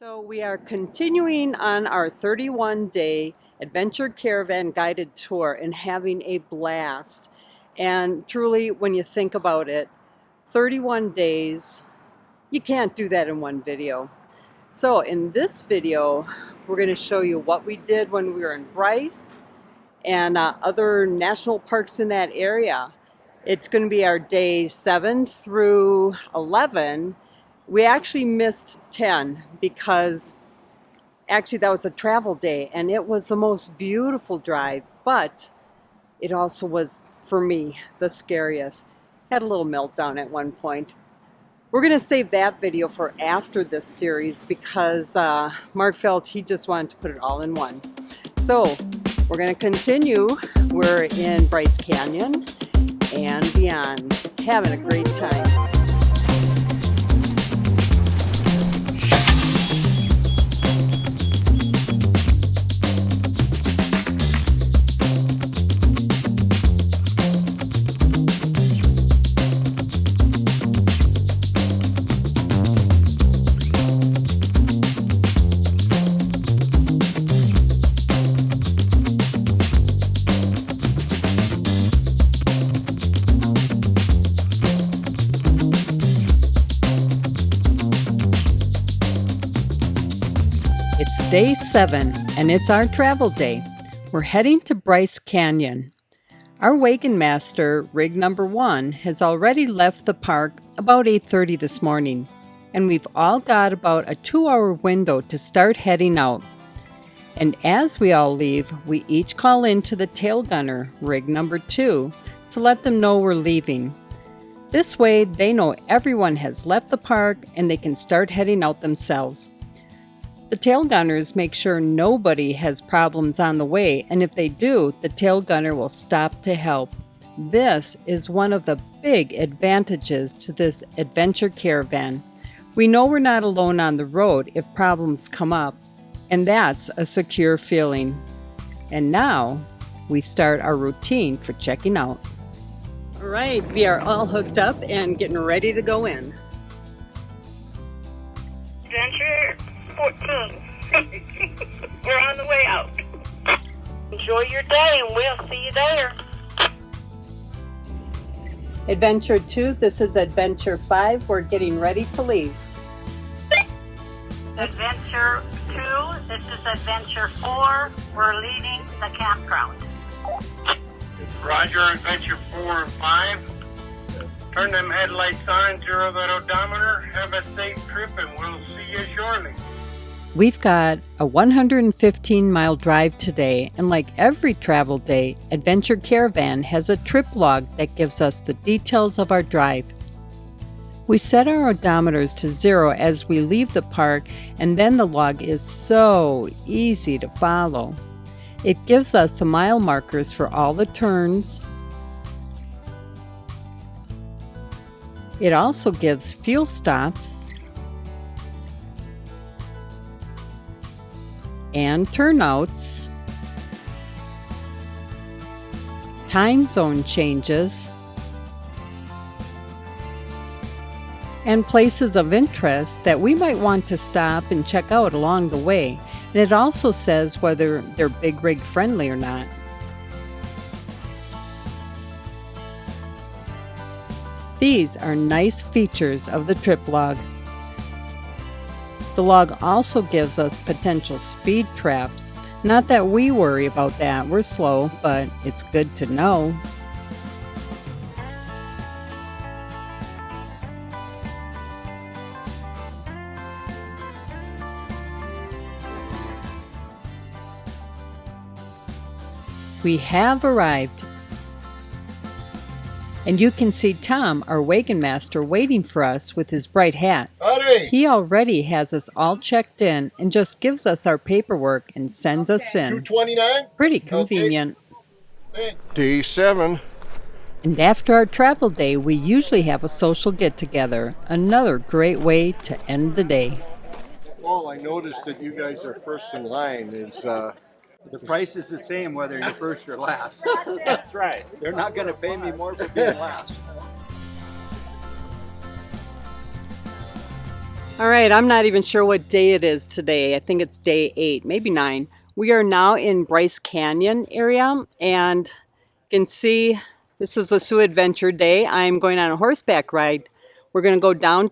So we are continuing on our 31-day adventure caravan guided tour and having a blast. And truly, when you think about it, 31 days, you can't do that in one video. So in this video, we're going to show you what we did when we were in Bryce and other national parks in that area. It's going to be our day 7 through 11. We actually missed 10 because actually that was a travel day and it was the most beautiful drive, but it also was, for me, the scariest. Had a little meltdown at one point. We're going to save that video for after this series because Mark felt he just wanted to put it all in one. So we're going to continue. We're in Bryce Canyon and beyond, having a great time. It's day 7 and it's our travel day. We're heading to Bryce Canyon. Our wagon master, rig number 1, has already left the park about 8:30 this morning, and we've all got about a 2-hour window to start heading out. And as we all leave, we each call in to the tail gunner, rig number 2, to let them know we're leaving. This way they know everyone has left the park and they can start heading out themselves. The tail gunners make sure nobody has problems on the way, and if they do, the tail gunner will stop to help. This is one of the big advantages to this adventure caravan. We know we're not alone on the road if problems come up, and that's a secure feeling. And now, we start our routine for checking out. All right, we are all hooked up and getting ready to go in. Adventure 14. We're on the way out. Enjoy your day and we'll see you there. Adventure 2, this is Adventure 5. We're getting ready to leave. Adventure 2, this is Adventure 4. We're leaving the campground. Roger, Adventure 4 and 5. Turn them headlights on, zero that odometer. Have a safe trip and we'll see you shortly. We've got a 115-mile drive today, and like every travel day, Adventure Caravan has a trip log that gives us the details of our drive. We set our odometers to 0 as we leave the park, and then the log is so easy to follow. It gives us the mile markers for all the turns. It also gives fuel stops and turnouts, time zone changes, and places of interest that we might want to stop and check out along the way. And it also says whether they're big rig friendly or not. These are nice features of the trip log. The log also gives us potential speed traps. Not that we worry about that, we're slow, but it's good to know. We have arrived. And you can see Tom, our wagon master, waiting for us with his bright hat. Howdy! He already has us all checked in and just gives us our paperwork and sends us in. 229? Pretty convenient. Okay. Day 7. And after our travel day, we usually have a social get-together. Another great way to end the day. Well, I noticed that you guys are first in line. The price is the same whether you're first or last. That's right. They're not going to pay me more for being last. All right, I'm not even sure what day it is today. I think it's day 8, maybe 9. We are now in Bryce Canyon area, and you can see this is a Sioux Adventure Day. I'm going on a horseback ride. We're going to go down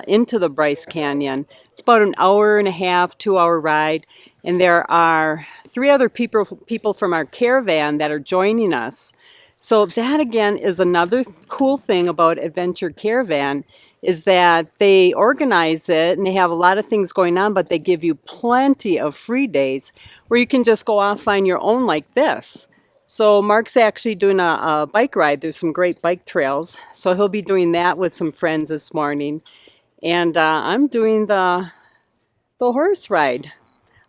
into the Bryce Canyon. It's about an hour and a half, 2-hour ride, and there are 3 other people from our caravan that are joining us. So that again is another cool thing about Adventure Caravan, is that they organize it and they have a lot of things going on, but they give you plenty of free days where you can just go off on your own like this. So Mark's actually doing a bike ride. There's some great bike trails. So he'll be doing that with some friends this morning. And I'm doing the horse ride.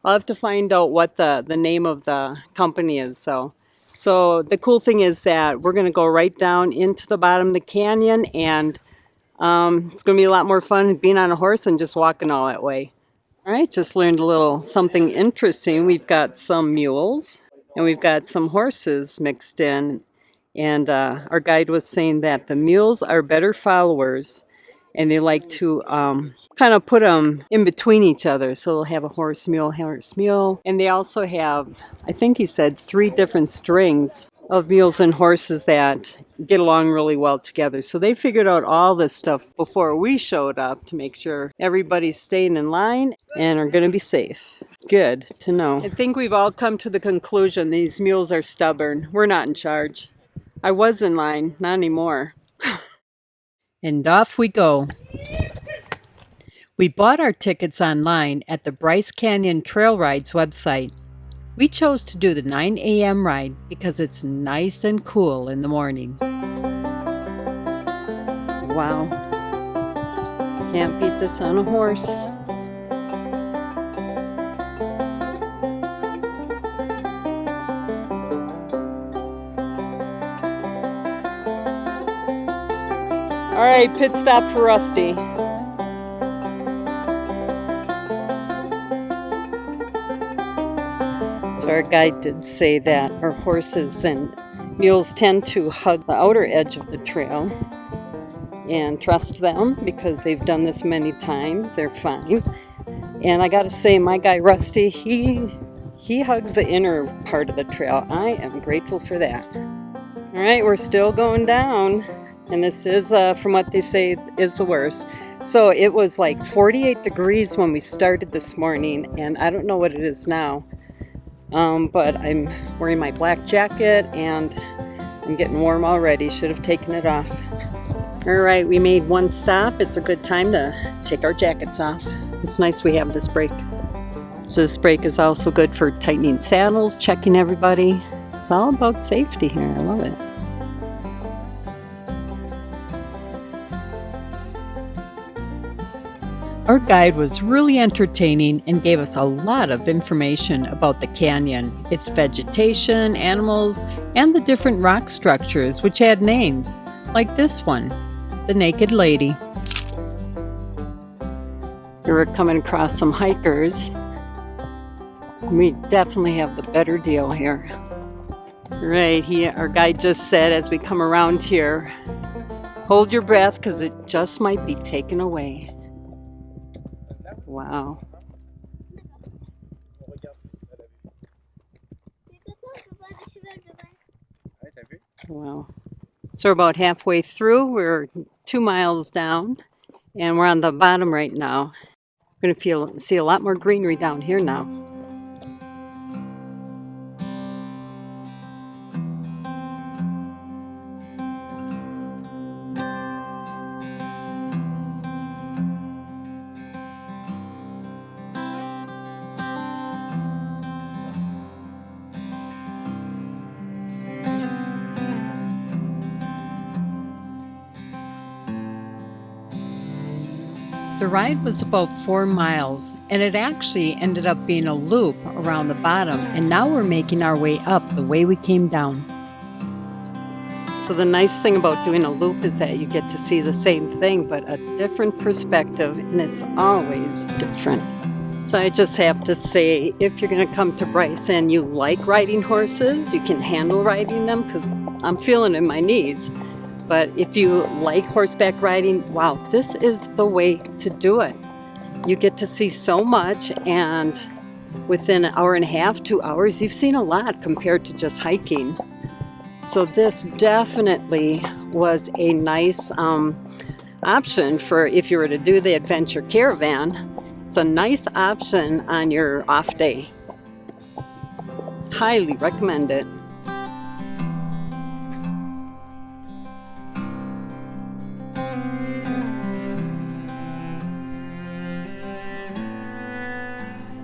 I'll have to find out what the name of the company is though. So the cool thing is that we're going to go right down into the bottom of the canyon, and it's going to be a lot more fun being on a horse than just walking all that way. All right, just learned a little something interesting. We've got some mules and we've got some horses mixed in. And our guide was saying that the mules are better followers, and they like to kind of put them in between each other. So they'll have a horse, mule. And they also have, I think he said, 3 different strings of mules and horses that get along really well together. So they figured out all this stuff before we showed up to make sure everybody's staying in line and are going to be safe. Good to know. I think we've all come to the conclusion these mules are stubborn. We're not in charge. I was in line, not anymore. And off we go. We bought our tickets online at the Bryce Canyon Trail Rides website. We chose to do the 9 a.m. ride because it's nice and cool in the morning. Wow. Can't beat this on a horse. All right, pit stop for Rusty. So our guide did say that our horses and mules tend to hug the outer edge of the trail, and trust them because they've done this many times. They're fine. And I gotta say, my guy Rusty, he hugs the inner part of the trail. I am grateful for that. All right, we're still going down. And this is, from what they say, is the worst. So it was like 48 degrees when we started this morning, and I don't know what it is now. But I'm wearing my black jacket, and I'm getting warm already. Should have taken it off. All right, we made one stop. It's a good time to take our jackets off. It's nice we have this brake. So this brake is also good for tightening saddles, checking everybody. It's all about safety here. I love it. Our guide was really entertaining and gave us a lot of information about the canyon, its vegetation, animals, and the different rock structures which had names, like this one, the Naked Lady. We were coming across some hikers. We definitely have the better deal here. Right, our guide just said as we come around here, hold your breath because it just might be taken away. Wow. Wow. So we're about halfway through. We're 2 miles down, and we're on the bottom right now. We're going to see a lot more greenery down here now. The ride was about 4 miles, and it actually ended up being a loop around the bottom, and now we're making our way up the way we came down. So the nice thing about doing a loop is that you get to see the same thing, but a different perspective, and it's always different. So I just have to say, if you're going to come to Bryce and you like riding horses, you can handle riding them, because I'm feeling it in my knees. But if you like horseback riding, wow, this is the way to do it. You get to see so much, and within an hour and a half, 2 hours, you've seen a lot compared to just hiking. So this definitely was a nice option for if you were to do the adventure caravan. It's a nice option on your off day. Highly recommend it.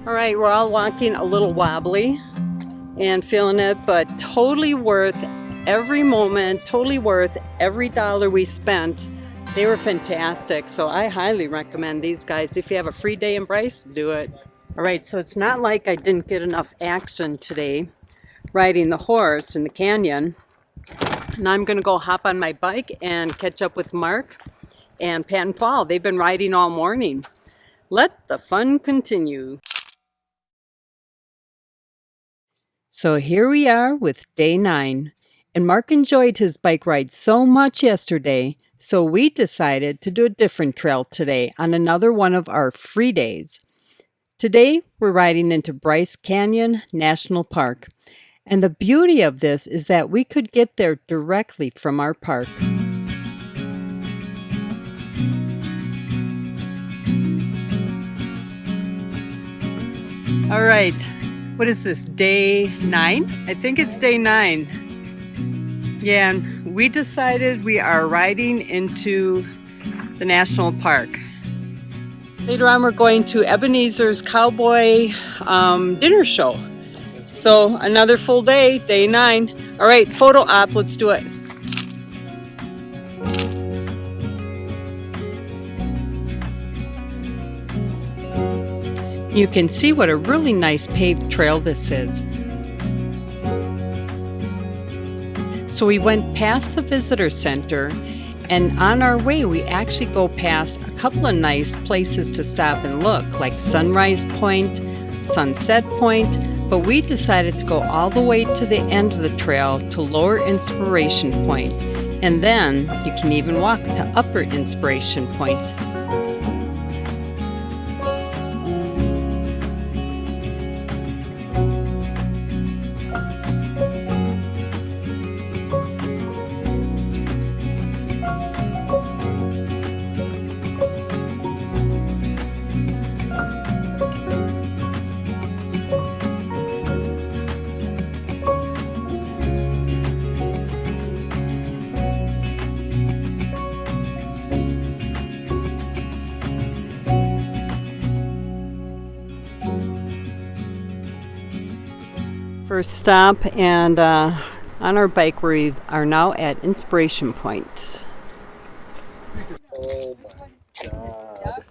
All right, we're all walking a little wobbly and feeling it, but totally worth every moment, totally worth every dollar we spent. They were fantastic, so I highly recommend these guys. If you have a free day in Bryce, do it. All right, so it's not like I didn't get enough action today riding the horse in the canyon. And I'm gonna go hop on my bike and catch up with Mark and Pat and Paul. They've been riding all morning. Let the fun continue. So here we are with day 9, and Mark enjoyed his bike ride so much yesterday, so we decided to do a different trail today on another one of our free days. Today, we're riding into Bryce Canyon National Park, and the beauty of this is that we could get there directly from our park. All right. What is this, day 9? I think it's day 9. Yeah, and we decided we are riding into the national park. Later on, we're going to Ebenezer's Cowboy dinner show. So another full day, day 9. All right, photo op, let's do it. You can see what a really nice paved trail this is. So we went past the visitor center, and on our way we actually go past a couple of nice places to stop and look, like Sunrise Point, Sunset Point, but we decided to go all the way to the end of the trail to Lower Inspiration Point, and then you can even walk to Upper Inspiration Point. First stop, and on our bike we are now at Inspiration Point. Oh my God.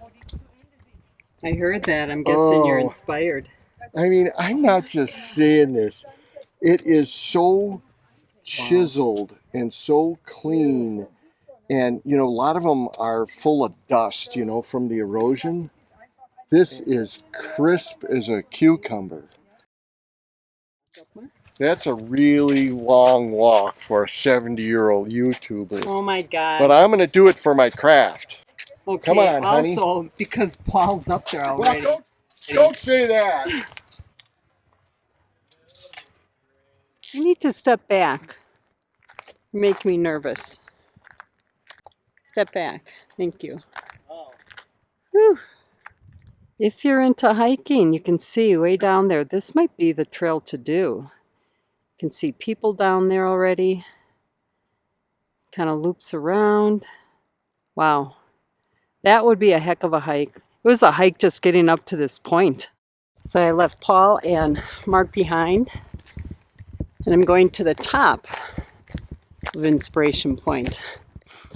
I heard that. I'm guessing you're inspired. I mean, I'm not just saying this. It is so chiseled and so clean. And, you know, a lot of them are full of dust, you know, from the erosion. This is crisp as a cucumber. That's a really long walk for a 70-year-old YouTuber. Oh my God. But I'm going to do it for my craft. Okay, Come on, honey. also, because Paul's up there already. Well, don't say that. You need to step back. You make me nervous. Step back. Thank you. Whew. If you're into hiking, you can see way down there. This might be the trail to do. You can see people down there already. Kind of loops around. Wow. That would be a heck of a hike. It was a hike just getting up to this point. So I left Paul and Mark behind. And I'm going to the top of Inspiration Point.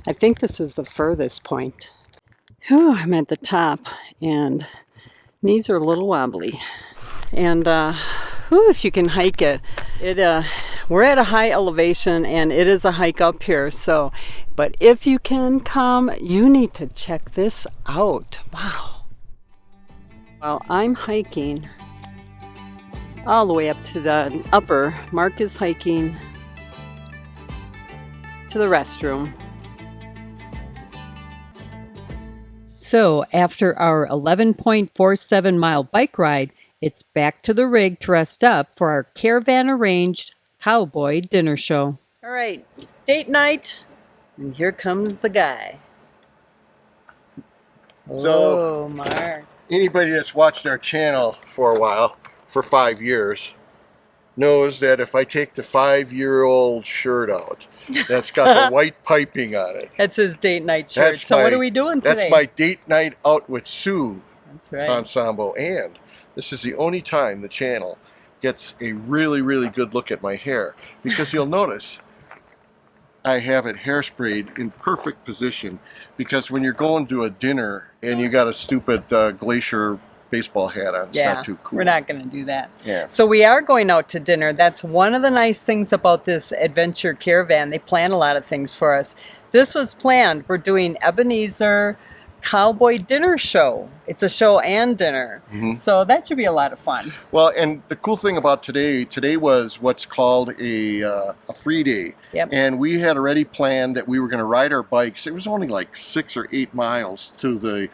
I think this is the furthest point. Whew, I'm at the top and knees are a little wobbly. And if you can hike it, we're at a high elevation and it is a hike up here. So, but if you can come, you need to check this out. Wow. While I'm hiking all the way up to the upper, Mark is hiking to the restroom. So, after our 11.47 mile bike ride, it's back to the rig to rest up for our caravan arranged cowboy dinner show. All right, date night, and here comes the guy. So- Oh, Mark. Anybody that's watched our channel for a while, for 5 years, knows that if I take the 5-year-old shirt out, that's got the white piping on it. That's his date night shirt. That's So my- what are we doing today? That's my date night out with Sue That's right. ensemble. And this is the only time the channel gets a really, really good look at my hair. Because you'll notice I have it hairsprayed in perfect position. Because when you're going to a dinner and you got a stupid glacier baseball hat on, it's not too cool. We're not going to do that. Yeah. So we are going out to dinner. That's one of the nice things about this adventure caravan. They plan a lot of things for us. This was planned. We're doing Ebenezer Cowboy Dinner Show. It's a show and dinner. So that should be a lot of fun. Well, and the cool thing about today was what's called a free day. Yep. And we had already planned that we were going to ride our bikes. It was only like 6 or 8 miles to the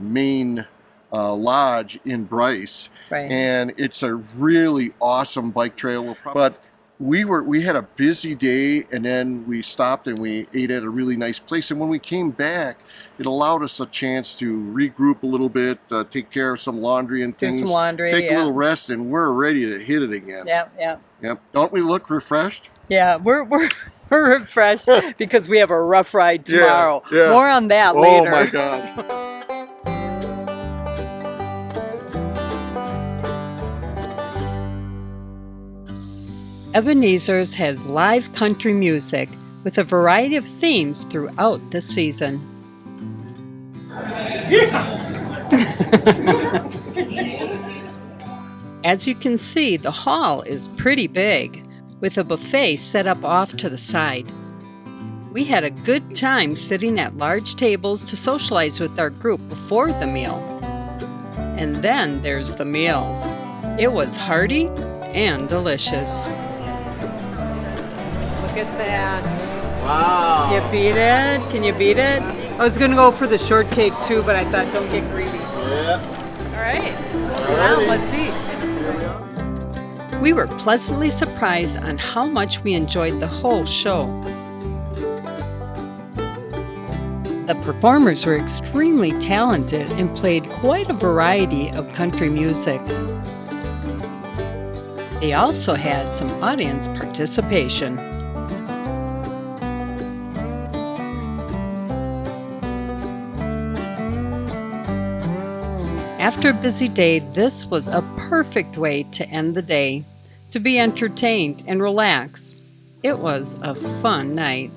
main lodge in Bryce. Right. And it's a really awesome bike trail. But we had a busy day, and then we stopped and we ate at a really nice place. And when we came back, it allowed us a chance to regroup a little bit, take care of some laundry and things. Do some laundry, take yeah. a little rest, and we're ready to hit it again. Yep. Don't we look refreshed? Yeah, we're refreshed because we have a rough ride tomorrow. Yeah. More on that later. Oh my God. Ebenezer's has live country music with a variety of themes throughout the season. As you can see, the hall is pretty big, with a buffet set up off to the side. We had a good time sitting at large tables to socialize with our group before the meal. And then there's the meal. It was hearty and delicious. Look at that. Wow. You beat it? Can you beat it? I was going to go for the shortcake too, but I thought don't get greedy. Yeah. All right. So now let's eat. We were pleasantly surprised on how much we enjoyed the whole show. The performers were extremely talented and played quite a variety of country music. They also had some audience participation. After a busy day, this was a perfect way to end the day, to be entertained and relax. It was a fun night.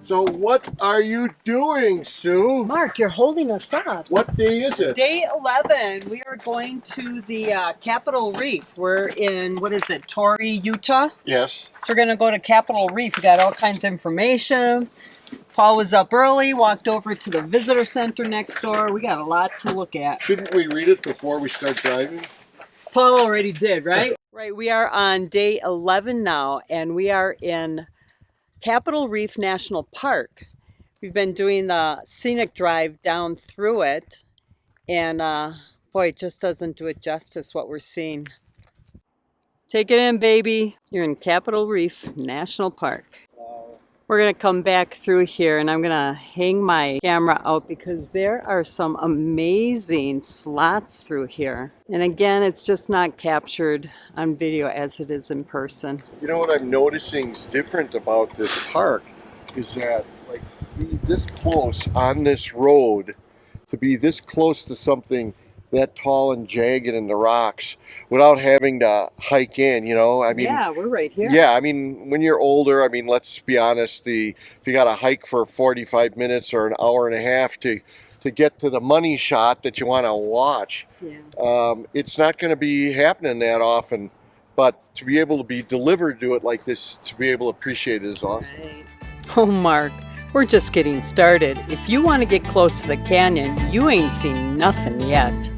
So what are you doing, Sue? Mark, you're holding us up. What day is it? Day 11, we are going to the Capitol Reef. We're in, Torrey, Utah? Yes. So we're going to go to Capitol Reef. We got all kinds of information. Paul was up early, walked over to the visitor center next door. We got a lot to look at. Shouldn't we read it before we start driving? Paul already did, right? Right, we are on day 11 now, and we are in Capitol Reef National Park. We've been doing the scenic drive down through it, and boy, it just doesn't do it justice what we're seeing. Take it in, baby. You're in Capitol Reef National Park. We're going to come back through here, and I'm going to hang my camera out because there are some amazing slots through here. And again, it's just not captured on video as it is in person. You know what I'm noticing is different about this park is that, like, to be this close on this road, to be this close to something that tall and jagged in the rocks without having to hike in, you know? I mean, Yeah, we're right here. yeah, I mean, when you're older, I mean, let's be honest, if you got to hike for 45 minutes or an hour and a half to get to the money shot that you want to watch, it's not going to be happening that often. But to be able to be delivered to it like this, to be able to appreciate it is awesome. Right. Oh, Mark, we're just getting started. If you want to get close to the canyon, you ain't seen nothing yet.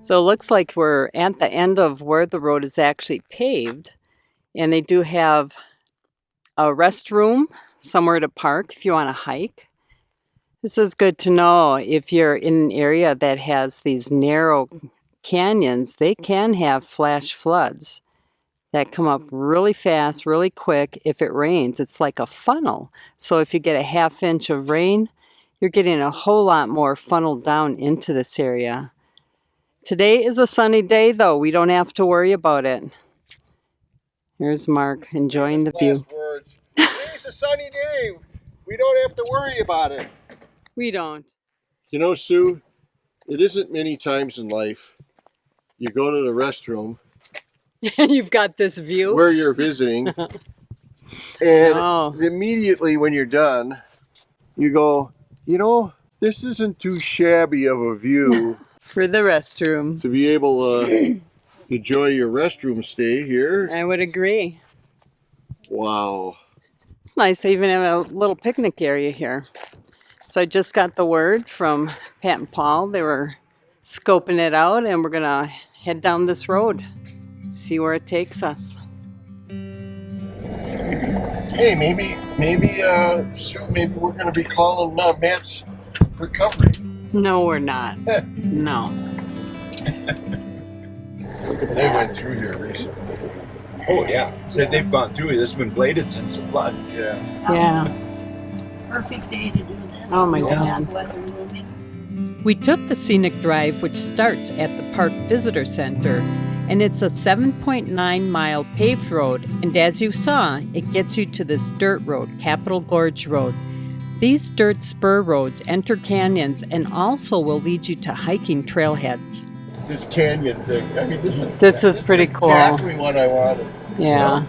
So it looks like we're at the end of where the road is actually paved. And they do have a restroom somewhere to park if you want to hike. This is good to know if you're in an area that has these narrow canyons. They can have flash floods that come up really fast, really quick. If it rains, it's like a funnel. So if you get a ½ inch of rain, you're getting a whole lot more funneled down into this area. Today is a sunny day, though. We don't have to worry about it. Here's Mark enjoying the view. Today's a sunny day. We don't have to worry about it. We don't. You know, Sue, it isn't many times in life you go to the restroom You've got this view. where you're visiting, and immediately when you're done, you go, you know, this isn't too shabby of a view For the restroom. to be able to enjoy your restroom stay here. I would agree. Wow. It's nice. They even have a little picnic area here. So I just got the word from Pat and Paul. They were scoping it out, and we're going to head down this road, see where it takes us. Hey, maybe, Sue, maybe we're going to be calling Matt's recovery. No, we're not. No. They went through here recently. Oh, yeah. Said they've gone through it. It's been bladed since the flood. Yeah. Yeah. Perfect day to do this. Oh, my No God. bad weather moving. We took the scenic drive, which starts at the Park Visitor Center, and it's a 7.9-mile paved road, and as you saw, it gets you to this dirt road, Capitol Gorge Road. These dirt spur roads enter canyons and also will lead you to hiking trailheads. This canyon thing. I mean, this is pretty cool. Exactly what I wanted. Yeah.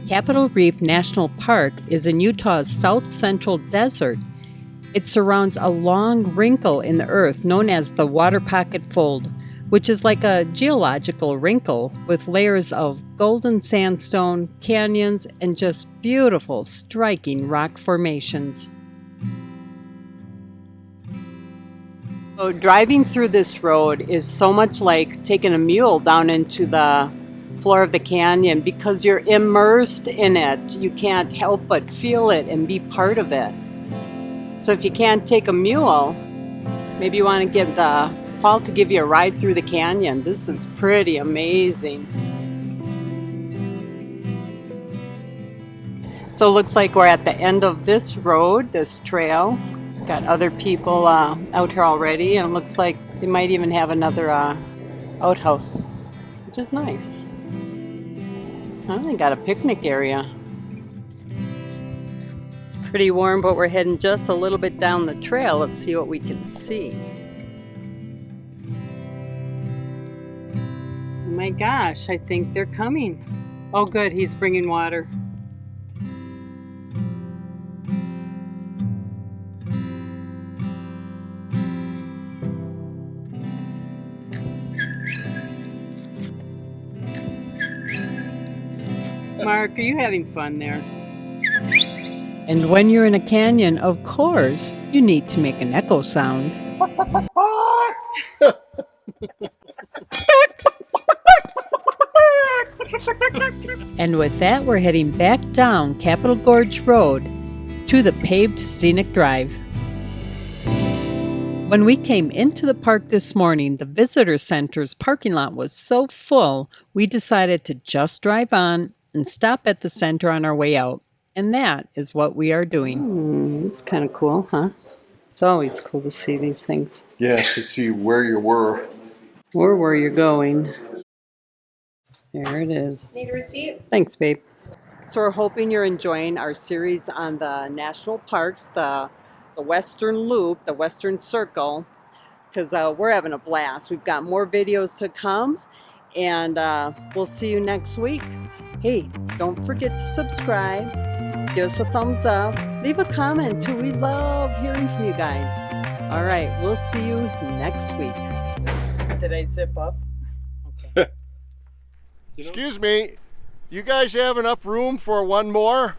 Capitol Reef National Park is in Utah's south central desert. It surrounds a long wrinkle in the earth known as the Water Pocket Fold, which is like a geological wrinkle with layers of golden sandstone, canyons, and just beautiful, striking rock formations. So driving through this road is so much like taking a mule down into the floor of the canyon because you're immersed in it. You can't help but feel it and be part of it. So if you can't take a mule, maybe you want to get Paul to give you a ride through the canyon. This is pretty amazing. So it looks like we're at the end of this road, this trail. Got other people out here already, and it looks like they might even have another outhouse, which is nice. Oh, they got a picnic area. It's pretty warm, but we're heading just a little bit down the trail. Let's see what we can see. Oh my gosh, I think they're coming. Oh good, he's bringing water. Mark, are you having fun there? And when you're in a canyon, of course, you need to make an echo sound. And with that, we're heading back down Capitol Gorge Road to the paved scenic drive. When we came into the park this morning, the visitor center's parking lot was so full, we decided to just drive on and stop at the center on our way out. And that is what we are doing. It's kind of cool, huh? It's always cool to see these things. Yeah, to see where you were. Or where you're going. There it is. Need a receipt? Thanks, babe. So we're hoping you're enjoying our series on the national parks, the Western Loop, the Western Circle, because we're having a blast. We've got more videos to come, and we'll see you next week. Hey, don't forget to subscribe, give us a thumbs up, leave a comment too. We love hearing from you guys. All right, we'll see you next week. Did I zip up? Okay. Excuse me, you guys have enough room for one more?